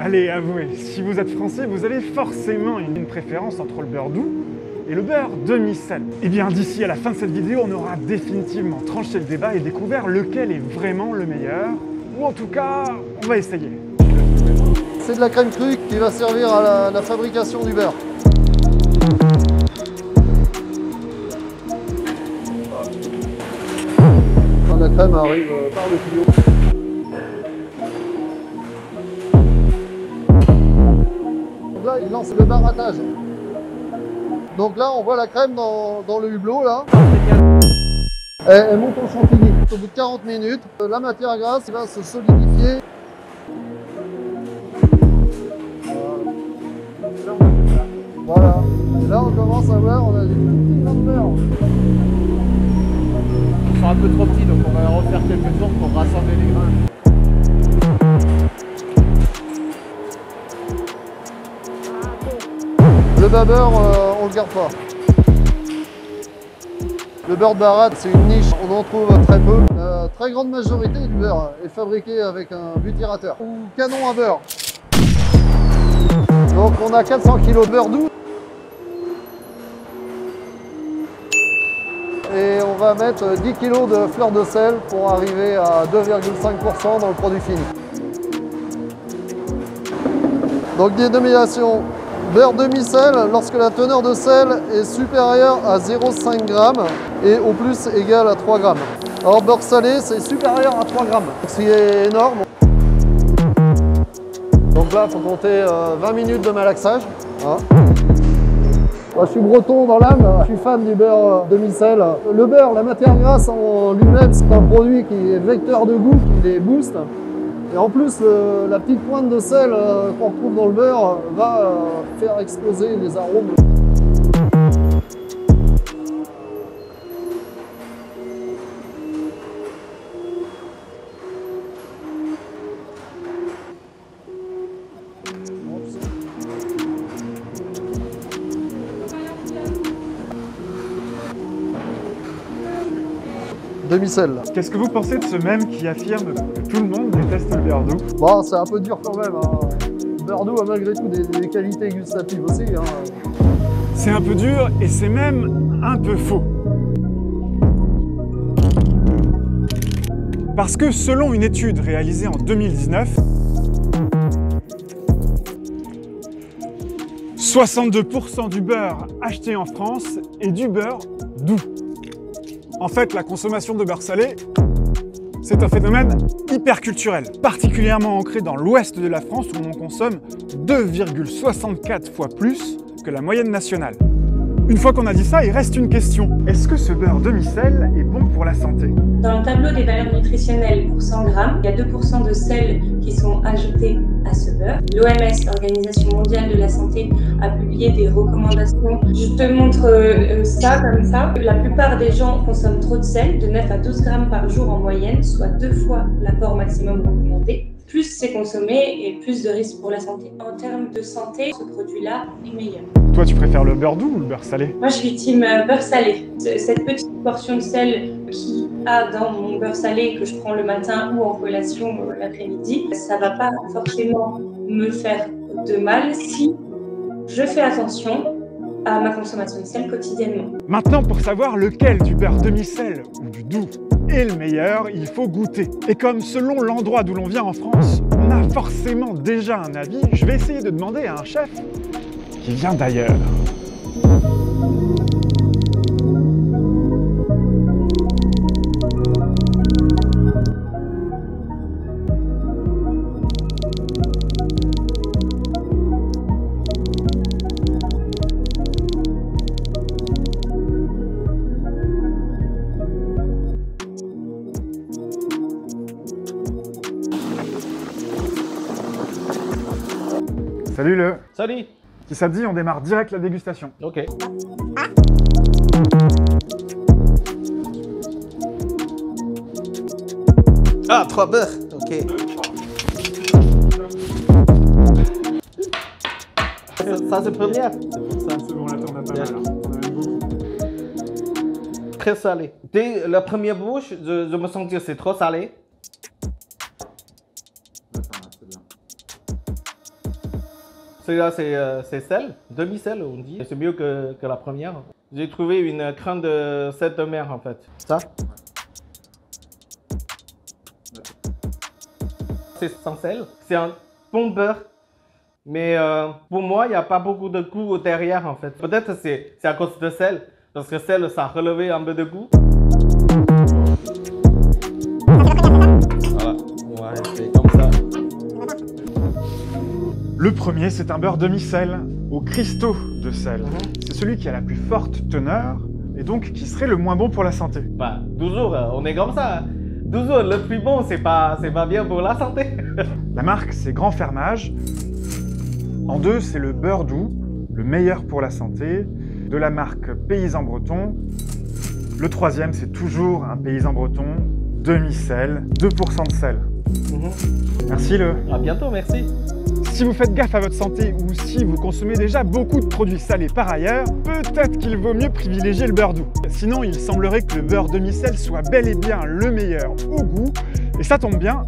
Allez, avouez, si vous êtes français, vous avez forcément une préférence entre le beurre doux et le beurre demi-sel. Et bien d'ici à la fin de cette vidéo, on aura définitivement tranché le débat et découvert lequel est vraiment le meilleur. Ou en tout cas, on va essayer. C'est de la crème crue qui va servir à la fabrication du beurre. Quand la crème arrive par le tuyau. Donc là, il lance le barattage. Donc là, on voit la crème dans le hublot là. Elle monte en chantilly. Au bout de 40 minutes, la matière grasse va se solidifier. Voilà. Et là, on commence à voir, on a des petits grains de beurre. Ils sont un peu trop petits, donc on va refaire quelques tours pour rassembler les grains. Le bas beurre, on le garde pas. Le beurre de baratte, c'est une niche, on en trouve très peu. La très grande majorité du beurre est fabriqué avec un butyrateur ou canon à beurre. Donc on a 400 kg de beurre doux. Et on va mettre 10 kg de fleur de sel pour arriver à 2,5% dans le produit fini. Donc dénomination beurre demi-sel lorsque la teneur de sel est supérieure à 0,5 g et au plus égale à 3 g. Alors beurre salé, c'est supérieur à 3 g, ce qui est énorme. Donc là, il faut compter 20 minutes de malaxage. Voilà. Moi, je suis breton dans l'âme, je suis fan du beurre demi-sel. Le beurre, la matière grasse en lui-même, c'est un produit qui est vecteur de goût, qui les booste. Et en plus, la petite pointe de sel qu'on retrouve dans le beurre va faire exploser les arômes. Demi-sel. Qu'est-ce que vous pensez de ce mème qui affirme que tout le monde déteste le beurre doux? Bon, c'est un peu dur quand même. Hein. Le beurre doux a malgré tout des qualités gustatives aussi. Hein. C'est un peu dur et c'est même un peu faux. Parce que selon une étude réalisée en 2019, 62% du beurre acheté en France est du beurre doux. En fait, la consommation de beurre salé, c'est un phénomène hyperculturel, particulièrement ancré dans l'ouest de la France où on consomme 2,64 fois plus que la moyenne nationale. Une fois qu'on a dit ça, il reste une question. Est-ce que ce beurre demi-sel est bon pour la santé? Dans le tableau des valeurs nutritionnelles pour 100 g, il y a 2% de sel qui sont ajoutés à ce beurre. L'OMS, l'Organisation mondiale de la santé, a publié des recommandations. Je te montre ça comme ça. La plupart des gens consomment trop de sel, de 9 à 12 g par jour en moyenne, soit 2 fois l'apport maximum recommandé. Plus c'est consommé et plus de risques pour la santé. En termes de santé, ce produit-là est meilleur. Toi, tu préfères le beurre doux ou le beurre salé? Moi, je suis team beurre salé. Cette petite portion de sel qu'il y a dans mon beurre salé que je prends le matin ou en collation l'après-midi, ça ne va pas forcément me faire de mal si je fais attention à ma consommation de sel quotidiennement. Maintenant, pour savoir lequel du beurre demi-sel ou du doux est le meilleur, il faut goûter. Et comme selon l'endroit d'où l'on vient en France, on a forcément déjà un avis, je vais essayer de demander à un chef qui vient d'ailleurs. Salut le. Salut. Si ça te dit, on démarre direct la dégustation. Ok. Ah, 3 beurres. Ok. Ça c'est première. C'est bon, là t'en as pas mal. Hein. On en a beaucoup. Très salé. Dès la première bouche, je me sens que c'est trop salé. Celui-là, c'est sel, demi-sel, on dit. C'est mieux que la première. J'ai trouvé une crème de sel de mer, en fait. Ça. C'est sans sel. C'est un bon beurre. Mais pour moi, il n'y a pas beaucoup de goût derrière, en fait. Peut-être c'est à cause de sel. Parce que sel, ça a relevé un peu de goût. Voilà, ouais, c'est comme ça. Le premier, c'est un beurre demi-sel, aux cristaux de sel. C'est celui qui a la plus forte teneur, et donc qui serait le moins bon pour la santé. Bah, toujours, on est comme ça. Toujours, le plus bon, c'est pas bien pour la santé. La marque, c'est Grand Fermage. En deux, c'est le beurre doux, le meilleur pour la santé, de la marque Paysan Breton. Le troisième, c'est toujours un Paysan Breton, demi-sel, 2% de sel. Merci Le. À bientôt, merci. Si vous faites gaffe à votre santé ou si vous consommez déjà beaucoup de produits salés par ailleurs, peut-être qu'il vaut mieux privilégier le beurre doux. Sinon, il semblerait que le beurre demi-sel soit bel et bien le meilleur au goût. Et ça tombe bien,